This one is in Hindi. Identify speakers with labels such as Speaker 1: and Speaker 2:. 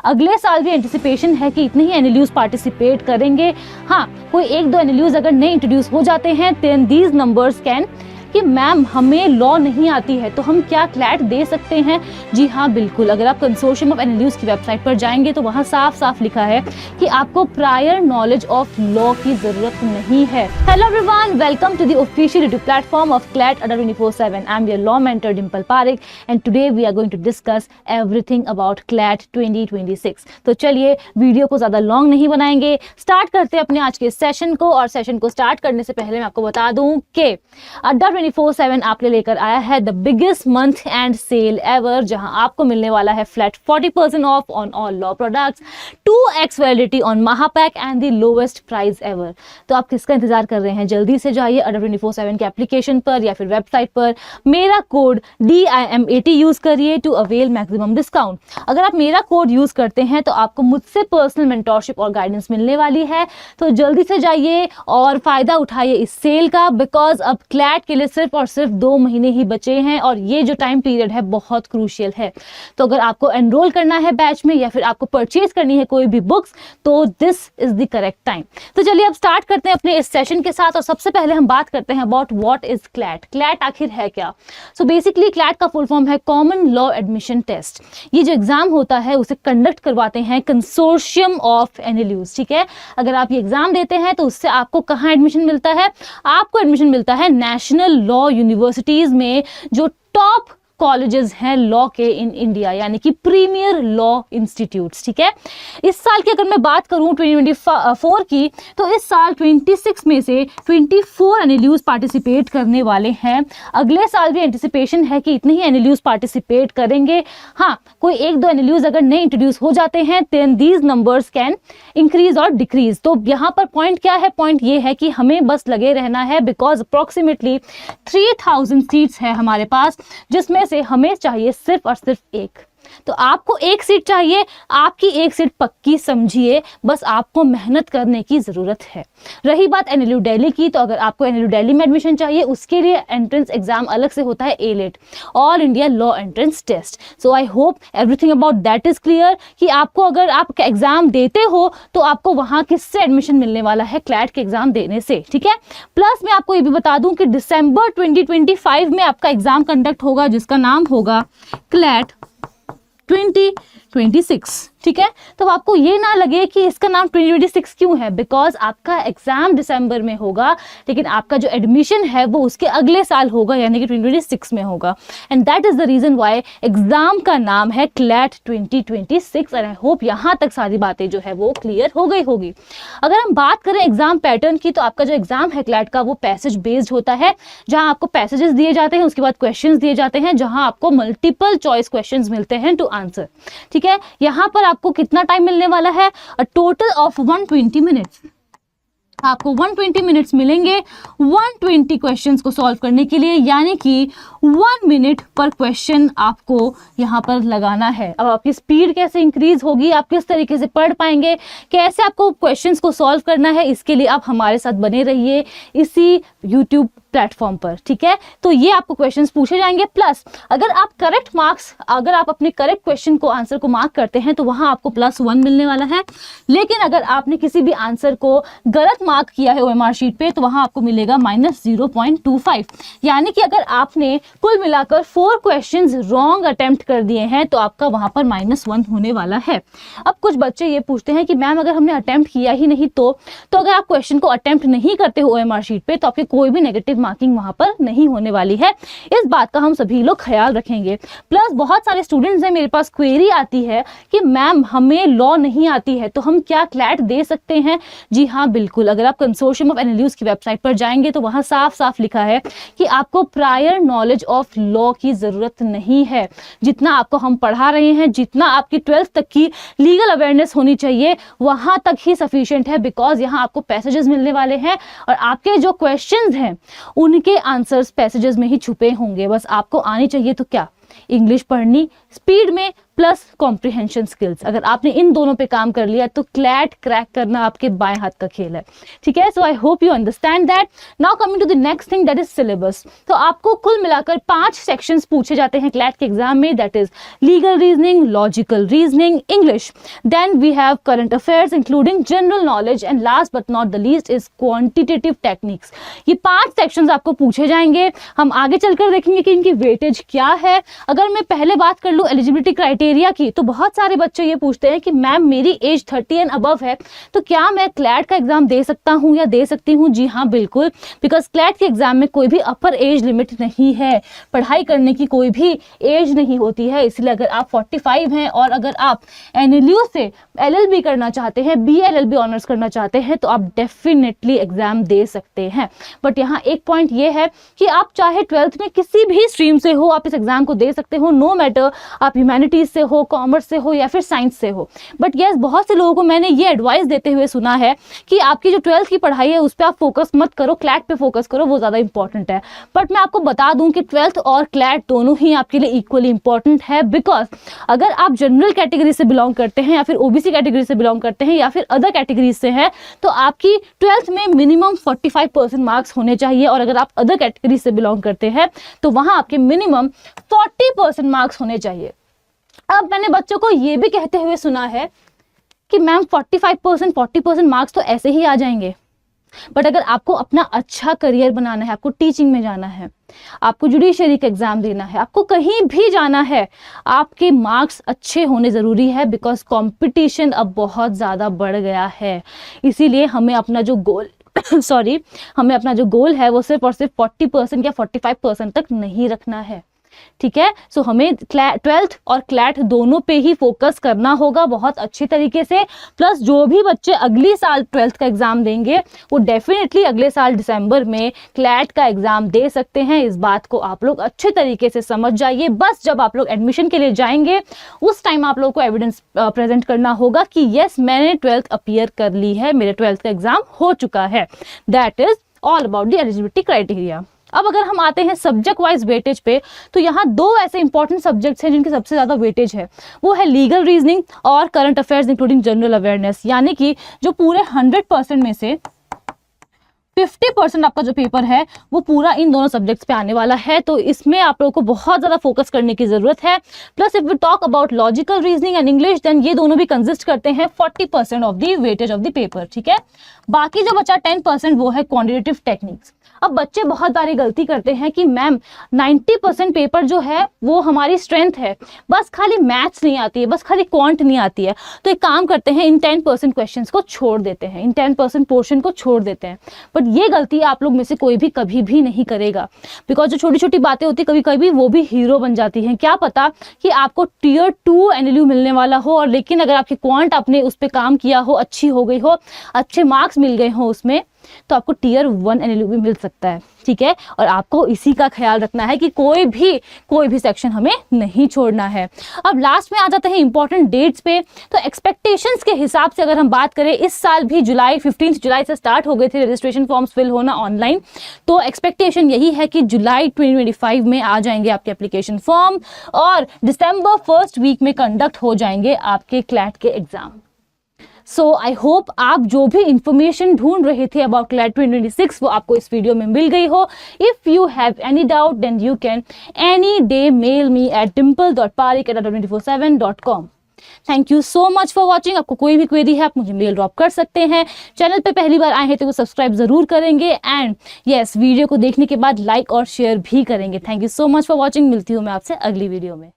Speaker 1: अगले साल भी एंटिसिपेशन है कि इतने ही एनएलयूज पार्टिसिपेट करेंगे। हाँ, कोई एक दो एनएलयूज अगर नए इंट्रोड्यूस हो जाते हैं देन दीज नंबर्स कैन कि मैम हमें लॉ नहीं आती है तो हम क्या क्लैट दे सकते हैं। जी हाँ बिल्कुल, अगर आप कंसोर्शियम ऑफ एनएलयूज की वेबसाइट पर जाएंगे तो वहाँ साफ साफ लिखा है कि आपको प्रायर नॉलेज ऑफ लॉ की जरूरत नहीं है। Hello everyone, welcome to the official YouTube platform of CLAT Adda 24/7। I am your law mentor Dimple Parekh and today we are going to discuss everything about CLAT 2026। तो चलिए वीडियो को ज्यादा लॉन्ग नहीं बनाएंगे, स्टार्ट करते हैं अपने आज के सेशन को। और सेशन को स्टार्ट करने से पहले मैं आपको बता दूं कि अड्डा 24/7 आपके लेकर आया है the biggest month end sale ever, जहां आपको मिलने वाला है flat 40% off on all law products, 2x validity on Mahapack and the lowest price ever. तो आप किसका इंतजार कर रहे हैं? जल्दी से जाइए अड्डा 24/7 के एप्लीकेशन पर या फिर वेबसाइट पर मेरा कोड DIM80 यूज करिए टू अवेल मैक्सिमम डिस्काउंट। अगर आप मेरा कोड यूज करते हैं तो आपको मुझसे पर्सनल मेंटोरशिप और गाइडेंस मिलने वाली है। तो जल्दी से जाइए और फायदा उठाइए इस सेल का, बिकॉज अब क्लैट के लिए सिर्फ और सिर्फ 2 महीने ही बचे हैं और ये जो टाइम पीरियड है बहुत क्रूशियल है। तो अगर आपको एनरोल करना है बैच में या फिर आपको परचेज करनी है कोई भी बुक्स, तो this is the correct time. तो चलिए अब स्टार्ट करते हैं अपने इस सेशन के साथ। और सबसे पहले हम बात करते हैं about what is CLAT. CLAT आखिर है क्या? सो बेसिकली क्लैट का फुल फॉर्म है कॉमन लॉ एडमिशन टेस्ट। ये जो एग्जाम होता है उसे कंडक्ट करवाते हैं कंसोर्शियम ऑफ एनएलयूज। ठीक है, अगर आप ये एग्जाम देते हैं तो उससे आपको कहाँ एडमिशन मिलता है? आपको एडमिशन मिलता है नेशनल लॉ यूनिवर्सिटीज में, जो टॉप कॉलेजेस हैं लॉ के इन इंडिया, यानी कि प्रीमियर लॉ इंस्टीट्यूट्स। ठीक है, इस साल की अगर मैं बात करूं 2024 की, तो इस साल 26 में से 24 एनएलयूज पार्टिसिपेट करने वाले हैं। अगले साल भी एंटिसिपेशन है कि इतने ही एनएलयूज पार्टिसिपेट करेंगे। हाँ, कोई एक दो एनएलयूज अगर नए इंट्रोड्यूस हो जाते हैं then these numbers can increase और डिक्रीज। तो यहाँ पर पॉइंट क्या है? पॉइंट ये है कि हमें बस लगे रहना है, बिकॉज अप्रोक्सीमेटली 3000 सीट्स है हमारे पास, जिसमें से हमें चाहिए सिर्फ और सिर्फ एक। तो आपको एक सीट चाहिए, आपकी एक सीट पक्की समझिए, बस आपको मेहनत करने की जरूरत है। रही बात एनएलयू दिल्ली की, तो अगर आपको एनएलयू दिल्ली में एडमिशन चाहिए उसके लिए एंट्रेंस एग्जाम अलग से होता है, ALET, all India law entrance test. So I hope everything about that is clear कि आपको अगर आप एग्जाम देते हो तो आपको वहां किससे एडमिशन मिलने वाला है? क्लैट के एग्जाम देने से। ठीक है, प्लस मैं आपको ये भी बता दूं कि दिसंबर 2025 में आपका एग्जाम कंडक्ट होगा जिसका नाम होगा क्लैट 2026। ठीक है, तो आपको ये ना लगे कि इसका नाम 2026 क्यों है, बिकॉज आपका एग्जाम दिसंबर में होगा लेकिन आपका जो एडमिशन है वो उसके अगले साल होगा, यानी कि 2026 में होगा। And that is the reason why exam का नाम है क्लैट 2026। एंड आई होप यहाँ तक सारी बातें जो है वो क्लियर हो गई होगी। अगर हम बात करें एग्जाम पैटर्न की, तो आपका जो एग्जाम है क्लैट का वो पैसेज बेस्ड होता है, जहां आपको पैसेजेस दिए जाते हैं, उसके बाद क्वेश्चंस दिए जाते हैं, जहां आपको मल्टीपल चॉइस क्वेश्चंस मिलते हैं टू आंसर। ठीक है, यहाँ पर आपको कितना टाइम मिलने वाला है? A total of 120 minutes. आपको 120 मिनट्स मिलेंगे 120 क्वेश्चंस को सॉल्व करने के लिए, यानी कि 1 मिनट पर क्वेश्चन आपको यहाँ पर लगाना है। अब आपकी स्पीड कैसे इंक्रीज होगी, आप किस तरीके से पढ़ पाएंगे, कैसे आपको क्वेश्चंस को सॉल्व करना है, इसके लिए आप हमारे साथ बने रहिए इसी यूट्यूब प्लेटफॉर्म पर। ठीक है, तो ये आपको क्वेश्चंस पूछे जाएंगे। प्लस अगर आप करेक्ट मार्क्स, अगर आप अपने करेक्ट क्वेश्चन को आंसर को मार्क करते हैं तो वहां आपको +1 मिलने वाला है। लेकिन अगर आपने किसी भी आंसर को गलत मार्क किया है OMR शीट पे, तो वहां आपको मिलेगा -0.25। यानी कि अगर आपने कुल मिलाकर 4 क्वेश्चंस रॉन्ग अटेम्प्ट कर दिए हैं तो आपका वहां पर -1 होने वाला है। अब कुछ बच्चे ये पूछते हैं कि मैम अगर हमने अटेम्प्ट किया ही नहीं तो अगर आप क्वेश्चन को अटेम्प्ट नहीं करते हो OMR शीट पे तो आपके कोई भी नेगेटिव मार्किंग वहां पर नहीं होने वाली है। इस बात का हम सभी लोग ख्याल रखेंगे। प्लस बहुत सारे स्टूडेंट्स हैं, मेरे पास क्वेरी आती है कि मैम हमें लॉ नहीं आती है तो हम क्या क्लैट दे सकते हैं? जी हाँ बिल्कुल, अगर आप कंसोर्शियम ऑफ एनएलयूज की वेबसाइट पर जाएंगे तो वहां साफ साफ लिखा है कि आपको प्रायर नॉलेज ऑफ लॉ की जरूरत नहीं है। जितना आपको हम पढ़ा रहे हैं, जितना आपकी 12th तक की लीगल अवेयरनेस होनी चाहिए वहां तक ही सफिशिएंट है, बिकॉज यहाँ आपको पैसेजेस मिलने वाले हैं और आपके जो क्वेश्चंस हैं उनके आंसर्स पैसेजेस में ही छुपे होंगे। बस आपको आनी चाहिए तो क्या? इंग्लिश पढ़नी, स्पीड में प्लस कॉम्प्रिहेंशन स्किल्स। अगर आपने इन दोनों पे काम कर लिया तो क्लैट क्रैक करना आपके बाएं हाथ का खेल है, ठीक है। So I hope you understand that. Now coming to the next thing, that is syllabus. तो आपको कुल मिलाकर 5 सेक्शंस पूछे जाते हैं क्लैट के एग्जाम में, that is legal reasoning, logical reasoning, English, then we have current affairs including general knowledge, and last but not the least is quantitative techniques. ये 5 सेक्शंस आपको पूछे जाएंगे। हम आगे चलकर देखेंगे कि इनकी वेटेज क्या है। अगर मैं पहले बात कर लूँ एलिजिबिलिटी क्राइटेरिया की, तो बहुत सारे बच्चे ये पूछते हैं कि मैम मेरी एज 30 एंड अबव है, तो क्या मैं क्लैट का एग्जाम दे सकता हूँ या दे सकती हूँ? जी हाँ, बिल्कुल, बिकॉज क्लैट के एग्जाम में कोई भी अपर एज लिमिट नहीं है, पढ़ाई करने की कोई भी एज नहीं होती है। इसलिए अगर आप 45 हैं और अगर आप एनएलयू से एलएलबी करना चाहते हैं, बीएलएलबी ऑनर्स करना चाहते हैं, तो आप डेफिनेटली एग्जाम दे सकते हैं। बट यहाँ एक पॉइंट ये है कि आप चाहे 12th में किसी भी स्ट्रीम से हो, आप इस एग्जाम को दे सकते हो, नो मैटर आप ह्यूमैनिटीज से हो, कॉमर्स से हो या फिर साइंस से हो। बट यस, बहुत से लोगों को मैंने ये एडवाइस देते हुए सुना है कि आपकी जो 12th की पढ़ाई है उस पर आप फोकस मत करो, क्लैट पे फोकस करो, वो ज़्यादा इंपॉर्टेंट है। बट मैं आपको बता दूं कि 12th और क्लैट दोनों ही आपके लिए इक्वली इंपॉर्टेंट है, बिकॉज अगर आप जनरल कैटेगरी से बिलोंग करते हैं या फिर ओबीसी कैटेगरी से बिलोंग करते हैं या फिर अदर कैटेगरीज से हैं, तो आपकी 12th में मिनिमम 45% मार्क्स होने चाहिए, और अगर आप अदर कैटेगरी से बिलोंग करते हैं तो वहां आपके मिनिमम 40% मार्क्स होने चाहिए। अब मैंने बच्चों को ये भी कहते हुए सुना है कि मैम 45% 40% मार्क्स तो ऐसे ही आ जाएंगे, बट अगर आपको अपना अच्छा करियर बनाना है, आपको टीचिंग में जाना है, आपको जुडिशरी का एग्जाम देना है, आपको कहीं भी जाना है, आपके मार्क्स अच्छे होने ज़रूरी है, बिकॉज कंपटीशन अब बहुत ज़्यादा बढ़ गया है। इसीलिए हमें अपना जो गोल हमें अपना जो गोल है वो सिर्फ और सिर्फ 40% या 45% तक नहीं रखना है, ठीक है। सो हमें 12th और क्लैट दोनों पे ही फोकस करना होगा बहुत अच्छी तरीके से। प्लस जो भी बच्चे अगली साल 12th का एग्जाम देंगे वो डेफिनेटली अगले साल दिसंबर में क्लैट का एग्जाम दे सकते हैं। इस बात को आप लोग अच्छे तरीके से समझ जाइए। बस जब आप लोग एडमिशन के लिए जाएंगे उस टाइम आप लोग को एविडेंस प्रेजेंट करना होगा कि यस मैंने 12th अपीयर कर ली है, मेरे 12th का एग्जाम हो चुका है। That is all about the eligibility criteria. अब अगर हम आते हैं सब्जेक्ट वाइज वेटेज पे, तो यहाँ 2 ऐसे इंपॉर्टेंट सब्जेक्ट्स हैं जिनकी सबसे ज़्यादा वेटेज है, वो है लीगल रीजनिंग और current affairs including general awareness. यानी कि जो पूरे 100% में से 50% आपका जो पेपर है वो पूरा इन दोनों सब्जेक्ट्स पे आने वाला है, तो इसमें आप लोगों को बहुत ज़्यादा फोकस करने की ज़रूरत है। Plus if we talk about logical reasoning and English, then ये दोनों भी कंसिस्ट करते हैं 40% of the weightage of the paper, ठीक है। बाकी जो बचा 10% वो है क्वांटिटेटिव टेक्निक्स। अब बच्चे बहुत बारी गलती करते हैं कि मैम 90% पेपर जो है वो हमारी स्ट्रेंथ है, बस खाली मैथ्स नहीं आती है, बस खाली क्वांट नहीं आती है, तो एक काम करते हैं इन 10% क्वेश्चंस को छोड़ देते हैं, इन 10% पोर्शन को छोड़ देते हैं। बट ये गलती आप लोग में से कोई भी कभी भी नहीं करेगा, बिकॉज जो छोटी छोटी बातें होती कभी कभी वो भी हीरो बन जाती हैं। क्या पता कि आपको Tier 2 एनएलयू मिलने वाला हो, और लेकिन अगर आपकी क्वांट आपने उस पर काम किया हो, अच्छी हो गई हो, अच्छे मार्क्स मिल गए हो उसमें, तो आपको Tier 1 एनएलयू भी मिल सकता है, ठीक है। और आपको इसी का ख्याल रखना है कि कोई भी सेक्शन हमें नहीं छोड़ना है। अब लास्ट में आ जाते हैं इंपॉर्टेंट डेट्स पे। तो एक्सपेक्टेशंस के हिसाब से अगर हम बात करें, इस साल भी 15 जुलाई से स्टार्ट हो गए थे रजिस्ट्रेशन फॉर्म्स फिल होना ऑनलाइन, तो एक्सपेक्टेशन यही है कि जुलाई 2025 में आ जाएंगे आपके एप्लीकेशन फॉर्म, और दिसंबर 1st वीक में कंडक्ट हो जाएंगे आपके क्लैट के एग्जाम। सो आई होप आप जो भी इंफॉर्मेशन ढूंढ रहे थे अबाउट क्लैट 2026 वो आपको इस वीडियो में मिल गई हो। If you have any doubt then you can any day mail me at dimple.parik@247.com। Thank you so much for watching. आपको कोई भी क्वेरी है आप मुझे मेल ड्रॉप कर सकते हैं। चैनल पे पहली बार आए हैं तो वो सब्सक्राइब जरूर करेंगे, एंड यस वीडियो को देखने के बाद लाइक और शेयर भी करेंगे। Thank you so much for watching. मिलती हूँ मैं आपसे अगली वीडियो में।